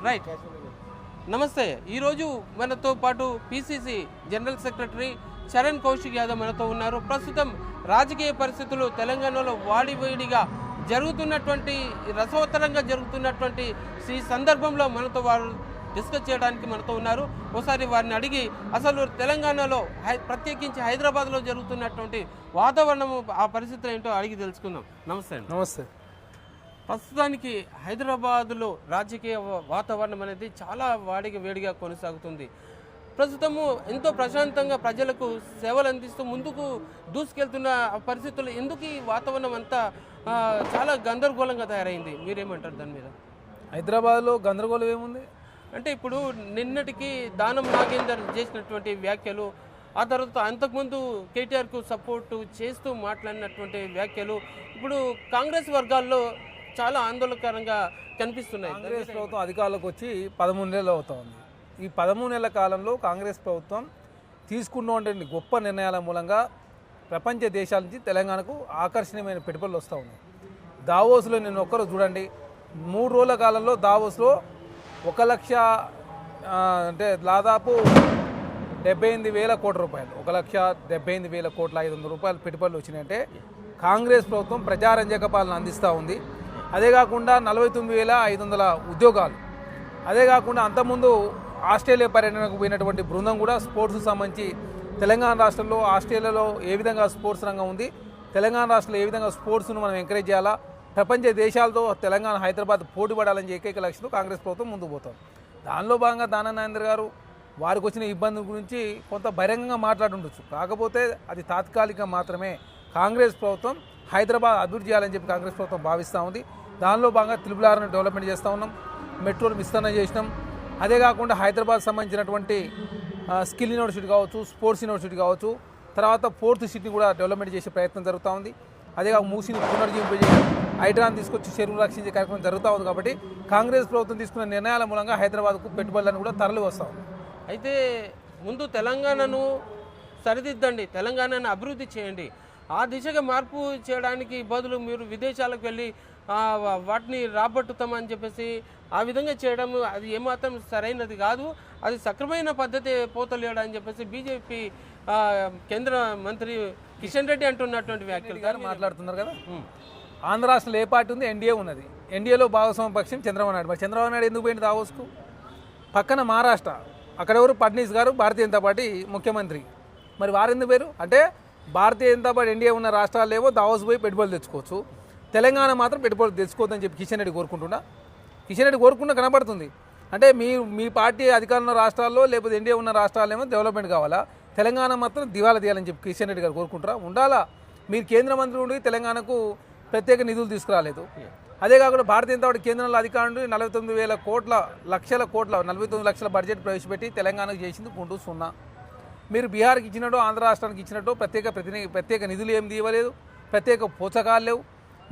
Right. నమస్తే. ఈరోజు మనతో పాటు PCC general secretary Charan Kaushik Yadav మనతో ఉన్నారు. ప్రస్తుతం రాజకీయ పరిస్థితులు తెలంగాణలో వాడివేడిగా జరుగుతున్నటువంటి రసవత్తరంగా జరుగుతున్నటువంటి ఈ సందర్భంలో మనతో వారు డిస్కస్ చేయడానికి మనతో ఉన్నారు. ఒకసారి వారిని అడిగి అసలు తెలంగాణలో ప్రత్యేకించి హైదరాబాద్లో జరుగుతున్నటువంటి వాతావరణం ఆ పరిస్థితులు ఏంటో అడిగి తెలుసుకుందాం. నమస్తే అండి. నమస్తే. ప్రస్తుతానికి హైదరాబాదులో రాజకీయ వాతావరణం అనేది చాలా వేడిగా కొనసాగుతుంది. ప్రస్తుతము ఎంతో ప్రశాంతంగా ప్రజలకు సేవలు అందిస్తూ ముందుకు దూసుకెళ్తున్న పరిస్థితులు ఎందుకు ఈ వాతావరణం అంతా చాలా గందరగోళంగా తయారైంది? మీరేమంటారు దాని మీద? హైదరాబాద్లో గందరగోళం ఏముంది అంటే ఇప్పుడు నిన్నటికి దానం నాగేందర్ చేసినటువంటి వ్యాఖ్యలు, ఆ తర్వాత అంతకుముందు కేటీఆర్కు సపోర్టు చేస్తూ మాట్లాడినటువంటి వ్యాఖ్యలు ఇప్పుడు కాంగ్రెస్ వర్గాల్లో చాలా ఆందోళనకరంగా కనిపిస్తున్నాయి. కాంగ్రెస్ ప్రభుత్వం అధికారంలోకి వచ్చి 13 నెలలు అవుతా ఉంది. ఈ 13 నెలల కాలంలో కాంగ్రెస్ ప్రభుత్వం తీసుకున్నటువంటి గొప్ప నిర్ణయాల మూలంగా ప్రపంచ దేశాల నుంచి తెలంగాణకు ఆకర్షణీయమైన పెట్టుబడులు వస్తూ ఉన్నాయి. దావోస్లో నేను ఒక్కరు చూడండి, 3 రోజుల కాలంలో దావోస్లో 1 లక్ష అంటే దాదాపు 78,000 కోట్ల రూపాయలు, 1,78,000 కోట్ల 500 రూపాయలు పెట్టుబడులు వచ్చినాయంటే కాంగ్రెస్ ప్రభుత్వం ప్రజారంజక పాలన అందిస్తూ ఉంది. అదే కాకుండా 49,500 ఉద్యోగాలు. అదే కాకుండా అంతకుముందు ఆస్ట్రేలియా పర్యటనకు పోయినటువంటి బృందం కూడా స్పోర్ట్స్కి సంబంధించి తెలంగాణ రాష్ట్రంలో ఆస్ట్రేలియాలో ఏ విధంగా స్పోర్ట్స్ రంగం ఉంది, తెలంగాణ రాష్ట్రంలో ఏ విధంగా స్పోర్ట్స్ను మనం ఎంకరేజ్ చేయాలా, ప్రపంచ దేశాలతో తెలంగాణ హైదరాబాద్ పోటీ పడాలని ఏకైక లక్ష్యంతో కాంగ్రెస్ ప్రభుత్వం ముందుకు పోతాం. దానిలో భాగంగా దానం నాగేందర్ గారు వారికి వచ్చిన ఇబ్బందుల గురించి కొంత బహిరంగంగా మాట్లాడుండొచ్చు. కాకపోతే అది తాత్కాలికంగా మాత్రమే. కాంగ్రెస్ ప్రభుత్వం హైదరాబాద్ అభివృద్ధి చేయాలని చెప్పి కాంగ్రెస్ ప్రభుత్వం భావిస్తూ ఉంది. దానిలో భాగంగా త్రిపుల్ డెవలప్మెంట్ చేస్తూ ఉన్నాం, మెట్రోలు విస్తరణ చేసినాం. అదే కాకుండా హైదరాబాద్ సంబంధించినటువంటి స్కిల్ యూనివర్సిటీ కావచ్చు, స్పోర్ట్స్ యూనివర్సిటీ కావచ్చు, తర్వాత ఫోర్త్ సిటీని కూడా డెవలప్మెంట్ చేసే ప్రయత్నం జరుగుతూ ఉంది. అదే కాక మూసిని పునర్జీవింపజేయడం, హైడ్రాన్ తీసుకొచ్చి చెరువులు రక్షించే కార్యక్రమం జరుగుతూ ఉంది. కాబట్టి కాంగ్రెస్ ప్రభుత్వం తీసుకున్న నిర్ణయాల మూలంగా హైదరాబాద్కు పెట్టుబడులను కూడా తరలి వస్తూ ఉంది. అయితే ముందు తెలంగాణను సరిదిద్దండి, తెలంగాణను అభివృద్ధి చేయండి, ఆ దిశగా మార్పు చేయడానికి బదులు మీరు విదేశాలకు వెళ్ళి వాటిని రాబట్టుతామని చెప్పేసి ఆ విధంగా చేయడం అది ఏమాత్రం సరైనది కాదు, అది సక్రమైన పద్ధతి పోతలేడు అని చెప్పేసి బీజేపీ కేంద్ర మంత్రి కిషన్ రెడ్డి అంటున్నటువంటి వ్యాఖ్యలు గారు మాట్లాడుతున్నారు కదా. ఆంధ్ర రాష్ట్రంలో ఏ పార్టీ ఉంది? ఎన్డీఏ ఉన్నది. ఎన్డీఏలో భాగస్వామ్య పక్షం చంద్రబాబు నాయుడు. మరి చంద్రబాబు నాయుడు ఎందుకు పోయింది దావోస్కు? పక్కన మహారాష్ట్ర, అక్కడ ఎవరు ఫడ్నీస్ గారు భారతీయ జనతా పార్టీ ముఖ్యమంత్రి. మరి వారు ఎందుకు పేరు అంటే భారతీయ జనతా పార్టీ ఎన్డీఏ ఉన్న రాష్ట్రాల్లో ఏవో దావోస్ పోయి పెట్టుబడులు తెచ్చుకోవచ్చు, తెలంగాణ మాత్రం పెట్టుబడులు తెచ్చుకోవద్దని చెప్పి కిషన్ రెడ్డి కోరుకుంటున్నా. కిషన్ రెడ్డి కోరుకుంటూ కనబడుతుంది. అంటే మీ పార్టీ అధికారంలో రాష్ట్రాల్లో లేకపోతే ఎన్డీఏ ఉన్న రాష్ట్రాల్లో ఏమో డెవలప్మెంట్ కావాలా, తెలంగాణ మాత్రం దివాలా తీయాలని చెప్పి కిషన్ రెడ్డి గారు కోరుకుంటారా? ఉండాలా. మీరు కేంద్ర మంత్రి ఉండి తెలంగాణకు ప్రత్యేక నిధులు తీసుకురాలేదు. అదే కాకుండా భారతీయ జనతా పార్టీ కేంద్రంలో అధికారం నుండి 49,000 కోట్ల 49 లక్షల బడ్జెట్ ప్రవేశపెట్టి తెలంగాణకు చేసింది గుంటూ 0. మీరు బీహార్కి ఇచ్చినట్టు ఆంధ్ర రాష్ట్రానికి ఇచ్చినట్టు ప్రత్యేక నిధులు ఏం తీయలేదు, ప్రత్యేక పోషకాలు లేవు.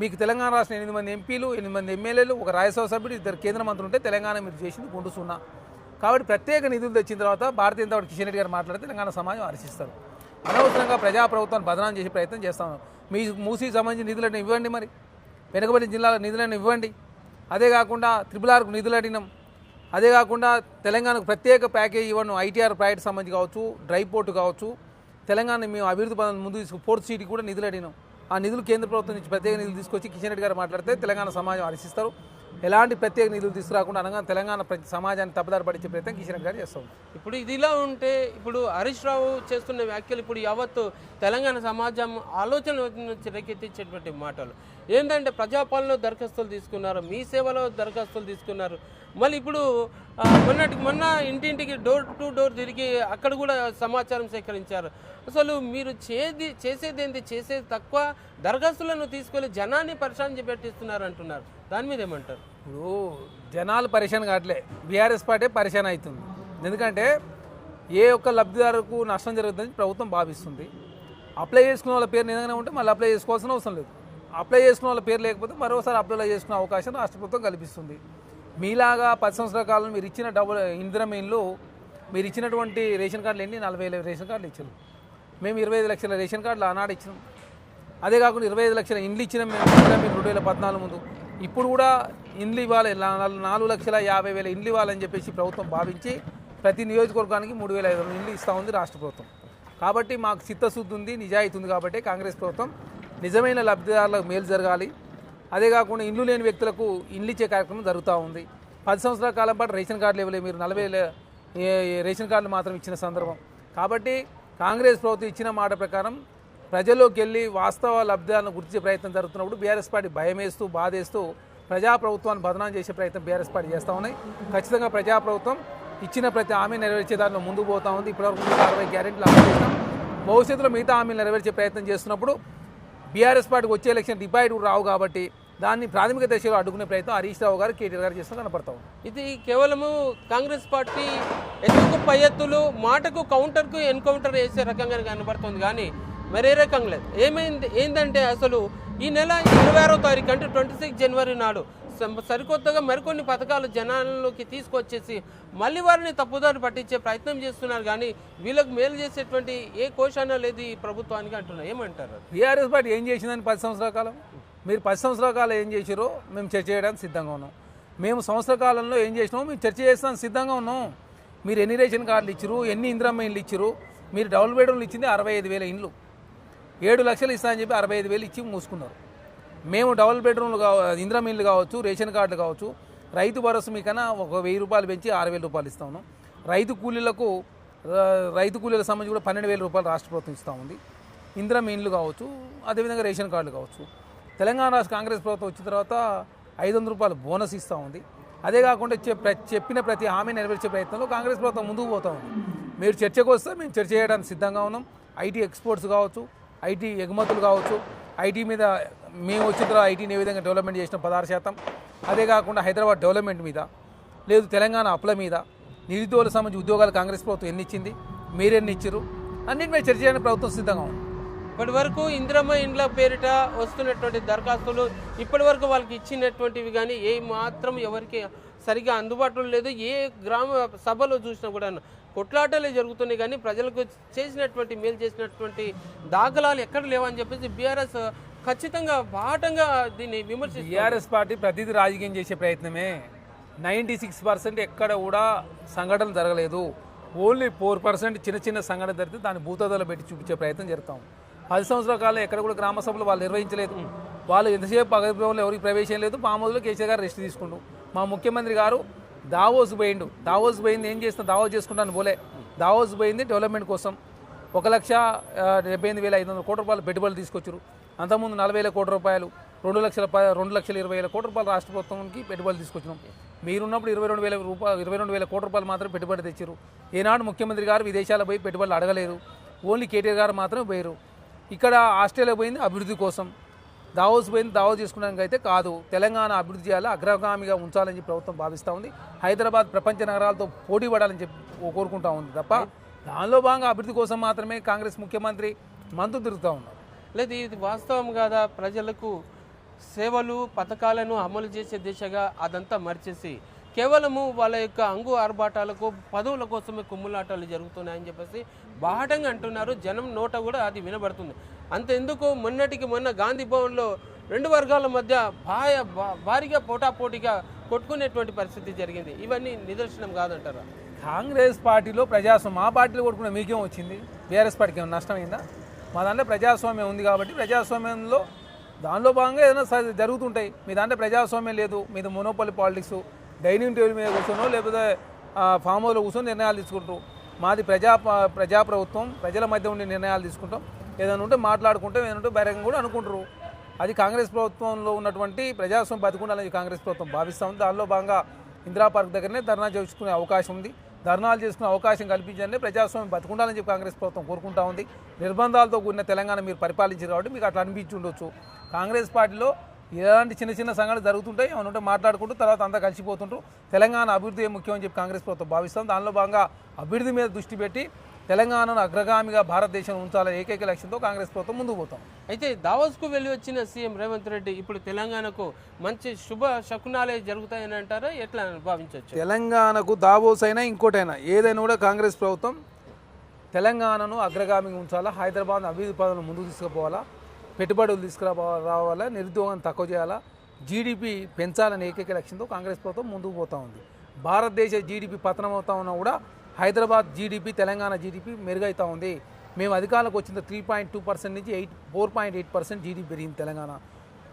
మీకు తెలంగాణ రాష్ట్రం 8 మంది ఎంపీలు, 8 మంది ఎమ్మెల్యేలు, ఒక రాజ్యసభ సభ్యుడు, 2 కేంద్ర మంత్రులు ఉంటే తెలంగాణ మీరు చేసింది గుంటూ 0. కాబట్టి ప్రత్యేక నిధులు తెచ్చిన తర్వాత భారతీయ జనతా పార్టీ కిషన్ రెడ్డి గారు మాట్లాడితే తెలంగాణ సమాజం హర్షిస్తారు. అనవసరంగా ప్రజాప్రభుత్వాన్ని బదనాం చేసే ప్రయత్నం చేస్తాను. మీ మూసీకి సంబంధించిన నిధులను ఇవ్వండి, మరి వెనుకబడిన జిల్లాల నిధులను ఇవ్వండి. అదే కాకుండా RRRకు నిధులు అడిగినాం. అదే కాకుండా తెలంగాణకు ప్రత్యేక ప్యాకేజ్ ఇవ్వను, ఐటీఆర్ ప్రాజెక్ట్ సంబంధించి కావచ్చు, డ్రై పోర్టు కావచ్చు, తెలంగాణ మేము అభివృద్ధి పనులను ముందు తీసుకు ఫోర్త్ సిటీకి కూడా నిధులు అడిగినాం. ఆ నిధులు కేంద్ర ప్రభుత్వం నుంచి ప్రత్యేక నిధులు తీసుకొచ్చి కిషన్ రెడ్డి గారు మాట్లాడితే తెలంగాణ సమాజం హర్షిస్తారు. ఎలాంటి ప్రత్యేక నిధులు తీసుకురాకుండా అనగా తెలంగాణ సమాజాన్ని తప్పుదారి పట్టించే ప్రయత్నం కిషన్ రెడ్డి గారు చేస్తాం. ఇప్పుడు ఇదిలా ఉంటే ఇప్పుడు హరీష్ రావు చేస్తున్న వ్యాఖ్యలు ఇప్పుడు యావత్తు తెలంగాణ సమాజం ఆలోచన రేకెత్తించేటువంటి మాటలు ఏంటంటే ప్రజాపాలన దరఖాస్తులు తీసుకున్నారు, మీ సేవలో దరఖాస్తులు తీసుకున్నారు, మళ్ళీ ఇప్పుడు మొన్న ఇంటింటికి డోర్ టు డోర్ తిరిగి అక్కడ కూడా సమాచారం సేకరించారు. అసలు మీరు చేసేది తక్కువ, దరఖాస్తులను తీసుకెళ్లి జనాన్ని పరిశాన్ పెట్టిస్తున్నారు అంటున్నారు. దాని మీద ఏమంటారు? ఇప్పుడు జనాలు పరిశాన్ కావట్లే, బీఆర్ఎస్ పార్టీ పరిశాన్ అవుతుంది. ఎందుకంటే ఏ ఒక్క లబ్ధిదారుకు నష్టం జరుగుతుందని ప్రభుత్వం భావిస్తుంది. అప్లై చేసుకున్న వాళ్ళ పేరు నిజంగానే ఉంటే మళ్ళీ అప్లై చేసుకోవాల్సిన అవసరం లేదు. అప్లై చేసుకున్న వాళ్ళ పేరు లేకపోతే మరోసారి అప్లై చేసుకునే అవకాశం రాష్ట్ర ప్రభుత్వం కల్పిస్తుంది. మీలాగా 10 సంవత్సరాల కాలం మీరు ఇచ్చిన ఇందిరమ్మ ఇండ్లు, మీరు ఇచ్చినటువంటి రేషన్ కార్డులు ఎన్ని? 40,000 రేషన్ కార్డులు ఇచ్చారు. మేము 25 లక్షల రేషన్ కార్డులు ఆనాడు ఇచ్చినాం. అదే కాకుండా 25 లక్షల ఇండ్లు ఇచ్చినాం మేము 2014 ముందు. ఇప్పుడు కూడా ఇండ్లు ఇవ్వాలి 4,50,000 ఇండ్లు ఇవ్వాలని చెప్పేసి ప్రభుత్వం భావించి ప్రతి నియోజకవర్గానికి 3,500 ఇండ్లు ఇస్తూ ఉంది రాష్ట్ర ప్రభుత్వం. కాబట్టి మాకు చిత్తశుద్ధి ఉంది, నిజాయితీ ఉంది. కాబట్టి కాంగ్రెస్ ప్రభుత్వం నిజమైన లబ్ధిదారులకు మేలు జరగాలి. అదే కాకుండా ఇండ్లు లేని వ్యక్తులకు ఇండ్లు ఇచ్చే కార్యక్రమం జరుగుతూ ఉంది. 10 సంవత్సరాల కాలం పాటు రేషన్ కార్డులు ఇవ్వలేదు, మీరు 40 రేషన్ కార్డులు మాత్రం ఇచ్చిన సందర్భం. కాబట్టి కాంగ్రెస్ ప్రభుత్వం ఇచ్చిన మాట ప్రకారం ప్రజల్లోకి వెళ్ళి వాస్తవ లబ్ధిదారులను గుర్తించే ప్రయత్నం జరుగుతున్నప్పుడు బీఆర్ఎస్ పార్టీ భయమేస్తూ బాధేస్తూ ప్రజాప్రభుత్వాన్ని బదనాం చేసే ప్రయత్నం బీఆర్ఎస్ పార్టీ చేస్తూ ఉన్నాయి. ఖచ్చితంగా ప్రజాప్రభుత్వం ఇచ్చిన ప్రతి హామీ నెరవేర్చే దానిలో ముందుకు పోతూ ఉంది. ఇప్పటివరకు 60 గ్యారెంటీలు అమలు చేసినాం. భవిష్యత్తులో మిగతా హామీలు నెరవేర్చే ప్రయత్నం చేస్తున్నప్పుడు బీఆర్ఎస్ పార్టీకి వచ్చే ఎలక్షన్ డిపాయిడ్ రావు కాబట్టి దాన్ని ప్రాథమిక దశలో అడ్డుకునే ప్రయత్నం హరీష్ రావు గారు, కేటీఆర్ గారు చేస్తూ కనపడతాం. ఇది కేవలము కాంగ్రెస్ పార్టీ ఎత్తుకు పై ఎత్తులు, మాటకు కౌంటర్కు ఎన్కౌంటర్ వేసే రకంగా కనబడుతుంది కానీ మరే రకంగా లేదు. ఏంటంటే అసలు ఈ నెల 26వ తారీఖు అంటే 26 జనవరి నాడు సరికొత్తగా మరికొన్ని పథకాలు జనాల్లోకి తీసుకొచ్చేసి మళ్ళీ వారిని తప్పుదారి పట్టించే ప్రయత్నం చేస్తున్నారు కానీ వీళ్ళకు మేలు చేసేటువంటి ఏ కోశాన లేదు ఈ ప్రభుత్వానికి అంటున్నారు. ఏమంటారు? బీఆర్ఎస్ పార్టీ ఏం చేసిందని 10 సంవత్సరాల కాలం, మీరు 10 సంవత్సరాల కాలం ఏం చేసారో మేము చర్చ చేయడానికి సిద్ధంగా ఉన్నాం. మేము సంవత్సర కాలంలో ఏం చేసినామో మేము చర్చ చేస్తానికి సిద్ధంగా ఉన్నాం. మీరు ఎన్ని రేషన్ కార్డులు ఇచ్చారు, ఎన్ని ఇందిరమ్మ ఇండ్లు ఇచ్చారు, మీరు డబుల్ బెడ్రూమ్లు ఇచ్చింది 65,000 ఇండ్లు, 7 లక్షలు ఇస్తా అని చెప్పి 65,000 ఇచ్చి మూసుకున్నారు. మేము డబుల్ బెడ్రూమ్లు ఇందిరమ్మ ఇండ్లు కావచ్చు, రేషన్ కార్డులు కావచ్చు, రైతు భరోసా మీకన్నా ఒక 1,000 రూపాయలు పెంచి 6,000 రూపాయలు ఇస్తా ఉన్నాం. రైతు కూలీలకు సంబంధించి కూడా 12,000 రూపాయలు రాష్ట్ర ప్రభుత్వం ఇస్తూ ఉంది. ఇందిరమ్మ ఇండ్లు కావచ్చు, అదేవిధంగా రేషన్ కార్డులు కావచ్చు. తెలంగాణ రాష్ట్ర కాంగ్రెస్ ప్రభుత్వం వచ్చిన తర్వాత 500 రూపాయలు బోనస్ ఇస్తూ ఉంది. అదే కాకుండా చెప్పిన ప్రతి హామీ నెరవేర్చే ప్రయత్నంలో కాంగ్రెస్ ప్రభుత్వం ముందుకు పోతూ ఉంది. మీరు చర్చకు వస్తే మేము చర్చ చేయడానికి సిద్ధంగా ఉన్నాం. ఐటీ ఎక్స్పోర్ట్స్ కావచ్చు, ఐటీ ఎగుమతులు కావచ్చు, ఐటీ మీద మేము వచ్చిన తర్వాత ఐటీని ఏ విధంగా డెవలప్మెంట్ చేసిన 16%, అదే కాకుండా హైదరాబాద్ డెవలప్మెంట్ మీద, లేదు తెలంగాణ అప్పుల మీద, నిరుద్యోగులకు సంబంధించి ఉద్యోగాలు కాంగ్రెస్ ప్రభుత్వం ఎన్ని ఇచ్చింది, మీరెన్ని ఇచ్చారు, అన్నింటి మీద చర్చ చేయడానికి ప్రభుత్వం సిద్ధంగా ఉంది. ఇప్పటి వరకు ఇందిరమ్మ ఇండ్ల పేరిట వస్తున్నటువంటి దరఖాస్తులు ఇప్పటి వరకు వాళ్ళకి ఇచ్చినటువంటివి కానీ ఏ మాత్రం ఎవరికి సరిగా అందుబాటులో లేదు. ఏ గ్రామ సభలో చూసినా కూడా కొట్లాటలే జరుగుతున్నాయి కానీ ప్రజలకు చేసినటువంటి మేలు చేసినటువంటి దాఖలాలు ఎక్కడ లేవని చెప్పేసి బీఆర్ఎస్ ఖచ్చితంగా బాటంగా దీన్ని విమర్శిస్తుంది. బీఆర్ఎస్ పార్టీ ప్రతిదీ రాజకీయం చేసే ప్రయత్నమే. 96% ఎక్కడ కూడా సంఘటనలు జరగలేదు. ఓన్లీ 4% చిన్న చిన్న సంఘటన జరిగితే దాన్ని భూతదలో పెట్టి చూపించే ప్రయత్నం జరుగుతాం. 10 సంవత్సరాల కాలం ఎక్కడ కూడా గ్రామ సభలు వాళ్ళు నిర్వహించలేదు. వాళ్ళు ఎంతసేపు పగతిలో ఎవరికి ప్రవేశం లేదు. పామోదులో కేసీఆర్ గారు రెస్ట్ తీసుకుంటూ, మా ముఖ్యమంత్రి గారు దావోస్ పోయిండు. దావోస్ పోయింది ఏం చేస్తున్నా, దావోస్ చేసుకుంటాను పోలే. దావోస్ పోయింది డెవలప్మెంట్ కోసం 1,78,500 కోట్ల రూపాయలు పెట్టుబడులు తీసుకొచ్చారు. అంతకుముందు 40,000 కోట్ల రూపాయలు, 2,20,000 కోట్ల రూపాయలు రాష్ట్ర ప్రభుత్వానికి పెట్టుబడులు తీసుకొచ్చినాం. మీరున్నప్పుడు 22,000 కోట్ల రూపాయలు మాత్రం పెట్టుబడి తెచ్చారు. ఏనాడు ముఖ్యమంత్రి గారు విదేశాలకు పోయి పెట్టుబడులు అడగలేదు. ఓన్లీ కేటీఆర్ గారు మాత్రమే పోయారు. ఇక్కడ ఆస్ట్రేలియా పోయింది అభివృద్ధి కోసం, దావోస్ పోయింది దావోస్ చేసుకోవడానికి అయితే కాదు. తెలంగాణ అభివృద్ధి చేయాలి, అగ్రగామిగా ఉంచాలని చెప్పి ప్రభుత్వం భావిస్తూ ఉంది. హైదరాబాద్ ప్రపంచ నగరాలతో పోటీ పడాలని చెప్పి కోరుకుంటూ ఉంది తప్ప దానిలో భాగంగా అభివృద్ధి కోసం మాత్రమే కాంగ్రెస్ ముఖ్యమంత్రి మంత్రులు తిరుగుతూ ఉన్నారు. లేదు, ఇది వాస్తవం కాదా? ప్రజలకు సేవలు పథకాలను అమలు చేసే దిశగా అదంతా మర్చేసి కేవలము వాళ్ళ యొక్క అంగు ఆర్భాటాలకు పదవుల కోసమే కుమ్ములాటాలు జరుగుతున్నాయని చెప్పేసి బాహటంగా అంటున్నారు. జనం నోట కూడా అది వినబడుతుంది. అంతెందుకు మొన్నటికి మొన్న గాంధీ భవన్లో 2 వర్గాల మధ్య భారీగా పోటాపోటీగా కొట్టుకునేటువంటి పరిస్థితి జరిగింది. ఇవన్నీ నిదర్శనం కాదంటారా? కాంగ్రెస్ పార్టీలో ప్రజాస్వామ్యం, మా పార్టీలో కొట్టుకునే మీకేం వచ్చింది? బీఆర్ఎస్ పార్టీకి ఏమైనా నష్టమైందా? మా దాంట్లో ప్రజాస్వామ్యం ఉంది కాబట్టి ప్రజాస్వామ్యంలో దానిలో భాగంగా ఏదైనా జరుగుతుంటాయి. మీ దాంట్లో ప్రజాస్వామ్యం లేదు. మీది మొనోపలి పాలిటిక్స్, డైనింగ్ టేబుల్ మీద కూర్చొనో లేకపోతే ఫామ్ హౌస్లో కూర్చొని నిర్ణయాలు తీసుకుంటారు. మాది ప్రజాప్రభుత్వం, ప్రజల మధ్య ఉండే నిర్ణయాలు తీసుకుంటాం. ఏదైనా ఉంటే మాట్లాడుకుంటాం, ఏదైనా ఉంటే బహిరంగంగా కూడా అనుకుంటారు. అది కాంగ్రెస్ ప్రభుత్వంలో ఉన్నటువంటి ప్రజాస్వామ్యం బతికుండాలని కాంగ్రెస్ ప్రభుత్వం భావిస్తూ ఉంది. దానిలో భాగంగా ఇందిరా పార్క్ దగ్గరనే ధర్నా చేసుకునే అవకాశం ఉంది. ధర్నాలు చేసుకునే అవకాశం కల్పించాలని ప్రజాస్వామ్యం బతికుండాలని చెప్పి కాంగ్రెస్ ప్రభుత్వం కోరుకుంటా ఉంది. నిర్బంధాలతో కూడిన తెలంగాణ మీరు పరిపాలించారు కాబట్టి మీకు అట్లా అనిపించి ఉండొచ్చు. కాంగ్రెస్ పార్టీలో ఎలాంటి చిన్న చిన్న సంఘటనలు జరుగుతుంటాయి, ఏమైనా ఉంటే మాట్లాడుకుంటూ తర్వాత అంతా కలిసిపోతుంటారు. తెలంగాణ అభివృద్ధి ముఖ్యమని చెప్పి కాంగ్రెస్ ప్రభుత్వం భావిస్తాం. దానిలో భాగంగా అభివృద్ధి మీద దృష్టి పెట్టి తెలంగాణను అగ్రగామిగా భారతదేశం ఉంచాలనే ఏకైక లక్ష్యంతో కాంగ్రెస్ ప్రభుత్వం ముందుకు పోతాం. అయితే దావోస్కు వెళ్ళి వచ్చిన సీఎం రేవంత్ రెడ్డి ఇప్పుడు తెలంగాణకు మంచి శుభ శకునాలే జరుగుతాయని అంటారా? ఎట్లా భావించవచ్చు? తెలంగాణకు దావోస్ అయినా ఇంకోటైనా ఏదైనా కూడా కాంగ్రెస్ ప్రభుత్వం తెలంగాణను అగ్రగామిగా ఉంచాలా, హైదరాబాద్ అభివృద్ధి పనులను ముందుకు తీసుకుపోవాలా, పెట్టుబడులు రావాలా, నిరుద్యోగం తక్కువ చేయాలా, జీడిపి పెంచాలనే ఏకైక లక్ష్యంతో కాంగ్రెస్ ప్రభుత్వం ముందుకు పోతూ ఉంది. భారతదేశ జీడిపి పతనం అవుతా ఉన్నా కూడా హైదరాబాద్ జీడిపి, తెలంగాణ జీడిపి మెరుగవుతూ ఉంది. మేము అధికారులకు వచ్చిన 3.2% నుంచి 4.8% జీడిపి పెరిగింది తెలంగాణ.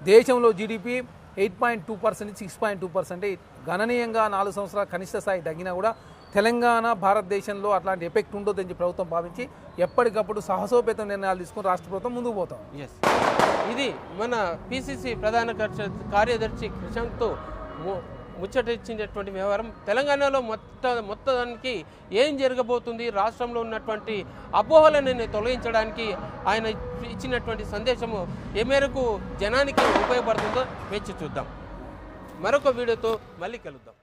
దేశంలో జీడిపి 8.2% నుంచి 6.2%. గణనీయంగా 4 సంవత్సరాల కనిష్ట స్థాయి తగ్గినా కూడా తెలంగాణ భారతదేశంలో అట్లాంటి ఎఫెక్ట్ ఉండొద్దని ప్రభుత్వం భావించి ఎప్పటికప్పుడు సాహసోపేత నిర్ణయాలు తీసుకుని రాష్ట్ర ప్రభుత్వం ముందుకు పోతాం. ఎస్, ఇది మన పిసిసి ప్రధాన కార్యదర్శి కృషాంక్తో ముచ్చటించినటువంటి వ్యవహారం. తెలంగాణలో మొత్తానికి ఏం జరగబోతుంది, రాష్ట్రంలో ఉన్నటువంటి అపోహలను తొలగించడానికి ఆయన ఇచ్చినటువంటి సందేశము ఏ మేరకు జనానికి ఉపయోగపడుతుందో వేచి చూద్దాం. మరొక వీడియోతో మళ్ళీ కలుద్దాం.